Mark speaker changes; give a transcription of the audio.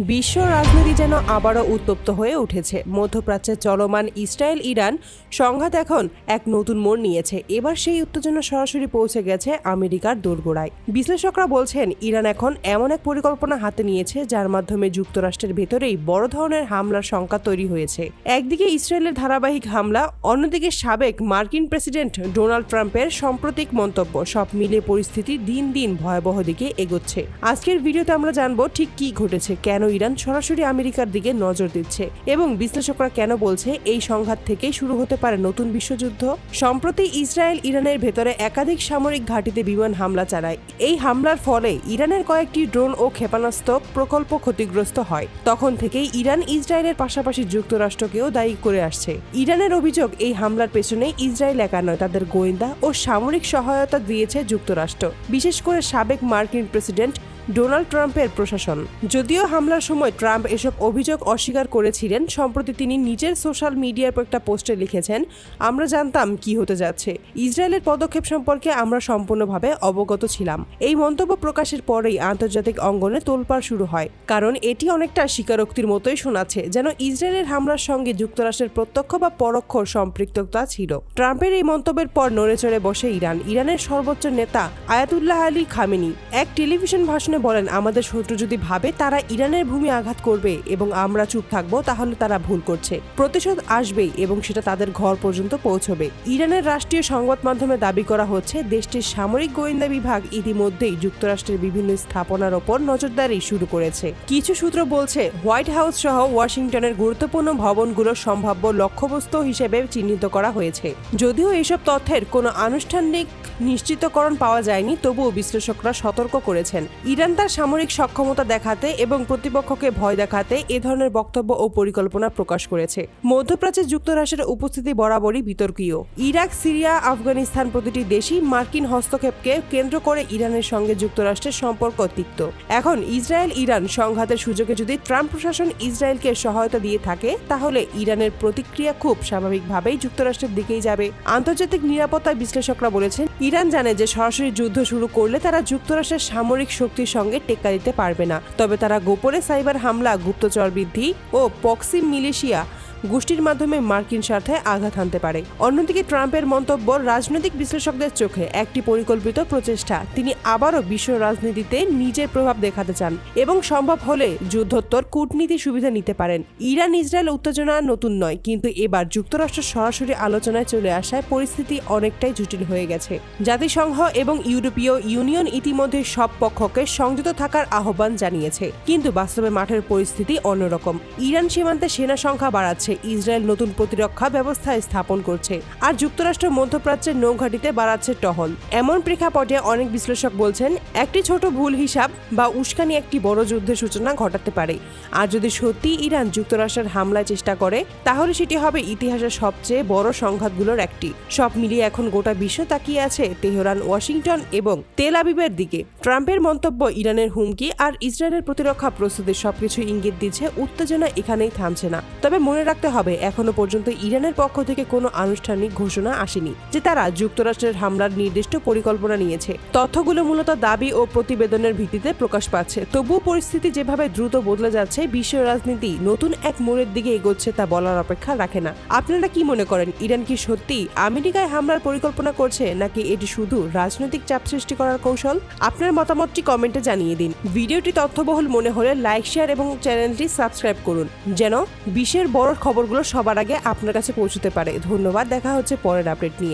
Speaker 1: বিশ্ব রাজনীতি যেন আবারও উত্তপ্ত হয়ে উঠেছে। মধ্যপ্রাচ্যে চলমান ইসরায়েল ইরান সংঘাত এখন এক নতুন মোড় নিয়েছে। এবার সেই উত্তেজনা সরাসরি পৌঁছে গেছে আমেরিকার দোরগোড়ায়। বিশ্লেষকরা বলছেন, ইরান এখন এমন এক পরিকল্পনা হাতে নিয়েছে যার মাধ্যমে যুক্তরাষ্ট্রের ভেতরেই বড় ধরনের হামলার শঙ্কা তৈরি হয়েছে। একদিকে ইসরায়েলের ধারাবাহিক হামলা, অন্যদিকে সাবেক মার্কিন প্রেসিডেন্ট ডোনাল্ড ট্রাম্পের সাম্প্রতিক মন্তব্য, সব মিলিয়ে পরিস্থিতি দিন দিন ভয়াবহ দিকে এগোচ্ছে। আজকের ভিডিওতে আমরা জানবো ঠিক কি ঘটেছে, কেন ইরান সরাসরি আমেরিকার দিকে নজর দিচ্ছে এবং বিশ্লেষকরা কেন বলছে এই সংঘাত থেকেই শুরু হতে পারে নতুন বিশ্বযুদ্ধ। সম্প্রতি ইসরায়েল ইরানের ভেতরে একাধিক সামরিক ঘাঁটিতে বিমান হামলা চালায়। এই হামলার ফলে ইরানের কয়েকটি ড্রোন ও ক্ষেপণাস্ত্র প্রকল্প ক্ষতিগ্রস্ত হয়। তখন থেকেই ইরান ইসরায়েলের পাশাপাশি যুক্তরাষ্ট্রকেও দায়ী করে আসছে। ইরানের অভিযোগ, এই হামলার পেছনে ইসরায়েল একা নয়, তাদের গোয়েন্দা ও সামরিক সহায়তা দিয়েছে যুক্তরাষ্ট্র, বিশেষ করে সাবেক মার্কিন প্রেসিডেন্ট ডোনাল্ড ট্রাম্পের প্রশাসন। যদিও হামলার সময় ট্রাম্প এসব অভিযোগ অস্বীকার করেছিলেন, সম্প্রতি তিনি নিজের সোশ্যাল মিডিয়ার একটা পোস্টে লিখেছেন, আমরা জানতাম কি হতে যাচ্ছে। ইসরায়েলের পদক্ষেপ সম্পর্কে আমরা সম্পূর্ণভাবে অবগত ছিলাম। এই মন্তব্য প্রকাশের পরেই আন্তর্জাতিক অঙ্গনে তোলপাড় শুরু হয়, কারণ এটি অনেকটা স্বীকারোক্তির মতোই শোনাচ্ছে, যেন ইসরায়েলের হামলার সঙ্গে যুক্তরাষ্ট্রের প্রত্যক্ষ বা পরোক্ষ সম্পৃক্ততা ছিল। ট্রাম্পের এই মন্তব্যের পর নড়েচড়ে বসে ইরান। ইরানের সর্বোচ্চ নেতা আয়াতুল্লাহ আলী খামেনি এক টেলিভিশন ভাষণে বলেন, আমাদের শত্রু যদি ভাবে তারা ইরানের ভূমি আঘাত করবে এবং আমরা চুপ থাকবো, তাহলে তারা ভুল করছে। প্রতিশোধ আসবেই এবং সেটা তাদের ঘর পর্যন্ত পৌঁছবে। ইরানের রাষ্ট্রীয় সংবাদ মাধ্যমে দাবি করা হচ্ছে, দেশটির সামরিক গোয়েন্দা বিভাগ ইতিমধ্যেই যুক্তরাষ্ট্রের বিভিন্ন স্থাপনার ওপর নজরদারি শুরু করেছে। কিছু সূত্র বলছে, হোয়াইট হাউস সহ ওয়াশিংটনের গুরুত্বপূর্ণ ভবনগুলো সম্ভাব্য লক্ষ্যবস্তু হিসেবে চিহ্নিত করা হয়েছে। যদিও এসব তথ্যের কোনো আনুষ্ঠানিক নিশ্চিতকরণ পাওয়া যায়নি, তবুও বিশ্লেষকরা সতর্ক করেছেন, ইরান তার সামরিক সক্ষমতা দেখাতে এবং প্রতিপক্ষকে ভয় দেখাতে এ ধরনের বক্তব্য ও পরিকল্পনা প্রকাশ করেছে। মধ্যপ্রাচ্যে যুক্তরাষ্ট্রের উপস্থিতি বরাবরই বিতর্কীয়। ইরাক, সিরিয়া, আফগানিস্তান প্রতিটি দেশই মার্কিন হস্তক্ষেপকে কেন্দ্র করে ইরানের সঙ্গে যুক্তরাষ্ট্রের সম্পর্ক তিক্ত। এখন ইসরায়েল ইরান সংঘাতের সুযোগে যদি ট্রাম্প প্রশাসন ইসরায়েলকে সহায়তা দিয়ে থাকে, তাহলে ইরানের প্রতিক্রিয়া খুব স্বাভাবিকভাবেই যুক্তরাষ্ট্রের দিকেই যাবে। আন্তর্জাতিক নিরাপত্তা বিশ্লেষকরা বলেছেন, ইরান জানে যে সরাসরি যুদ্ধ শুরু করলে তারা যুক্তরাষ্ট্রের সামরিক শক্তির সঙ্গে টেক্কা দিতে পারবে না। তবে তারা গোপনে সাইবার হামলা, গুপ্তচর বৃদ্ধি ও প্রক্সি মিলিশিয়া গোষ্ঠীর মাধ্যমে মার্কিন স্বার্থে আঘাত হানতে পারে। অন্যদিকে ট্রাম্পের মন্তব্য রাজনৈতিক বিশ্লেষকদের চোখে একটি পরিকল্পিত প্রচেষ্টা। তিনি আবারও বিশ্ব রাজনীতিতে নিজের প্রভাব দেখাতে চান এবং সম্ভব হলে যুদ্ধোত্তর কূটনীতি সুবিধা নিতে পারেন। ইরান ইসরায়েল উত্তেজনা নতুন নয়, কিন্তু এবার যুক্তরাষ্ট্র সরাসরি আলোচনায় চলে আসায় পরিস্থিতি অনেকটাই জটিল হয়ে গেছে। জাতিসংঘ এবং ইউরোপীয় ইউনিয়ন ইতিমধ্যে সব পক্ষকে সংযত থাকার আহ্বান জানিয়েছে, কিন্তু বাস্তবে মাঠের পরিস্থিতি অন্যরকম। ইরান সীমান্তে সেনা সংখ্যা বাড়াচ্ছে, ইসরায়েল নতুন প্রতিরক্ষা ব্যবস্থা স্থাপন করছে, আর যুক্তরাষ্ট্র মধ্যপ্রাচ্যের নৌঘাটিতে বাড়াচ্ছে টহল। এমন প্রেক্ষাপটে অনেক বিশ্লেষক বলছেন, একটি ছোট ভুল হিসাব বা উস্কানি একটি বড় যুদ্ধের সূচনা ঘটাতে পারে। আর যদি সত্যি ইরান যুক্তরাষ্ট্রের হামলার চেষ্টা করে, তাহলে সেটি হবে ইতিহাসের সবচেয়ে বড় সংঘাতগুলোর একটি। সব মিলিয়ে এখন গোটা বিশ্ব তাকিয়ে আছে তেহরান, ওয়াশিংটন এবং তেল আবিবের দিকে। ট্রাম্পের মন্তব্য, ইরানের হুমকি আর ইসরায়েলের প্রতিরক্ষা প্রস্তুতির সবকিছু ইঙ্গিত দিচ্ছে উত্তেজনা এখানেই থামছে না। তবে মনে রাখতে হবে, এখনো পর্যন্ত ইরানের পক্ষ থেকে কোনো আনুষ্ঠানিক ঘোষণা আসেনি যে তারা যুক্তরাষ্ট্রের হামলার নির্দিষ্ট পরিকল্পনা নিয়েছে। তথ্যগুলো মূলত দাবি ও প্রতিবেদনের ভিত্তিতে প্রকাশ পাচ্ছে। তবুও পরিস্থিতি যেভাবে দ্রুত বদলে যাচ্ছে, বিশ্ব রাজনীতি নতুন এক মোড়ের দিকে এগোচ্ছে তা বলার অপেক্ষা রাখে না। আপনারা কি মনে করেন, ইরান কি সত্যি আমেরিকায় হামলার পরিকল্পনা করছে, নাকি এটি শুধু রাজনৈতিক চাপ সৃষ্টি করার কৌশল? আপনার মতামতটি কমেন্টে জানিয়ে দিন। ভিডিওটি তথ্যবহুল মনে হলে লাইক, শেয়ার এবং চ্যানেলটি সাবস্ক্রাইব করুন, যেন বিশ্বের বড় খবরগুলো সবার আগে আপনার কাছে পৌঁছতে পারে। ধন্যবাদ, দেখা হচ্ছে পরের আপডেট নিয়ে।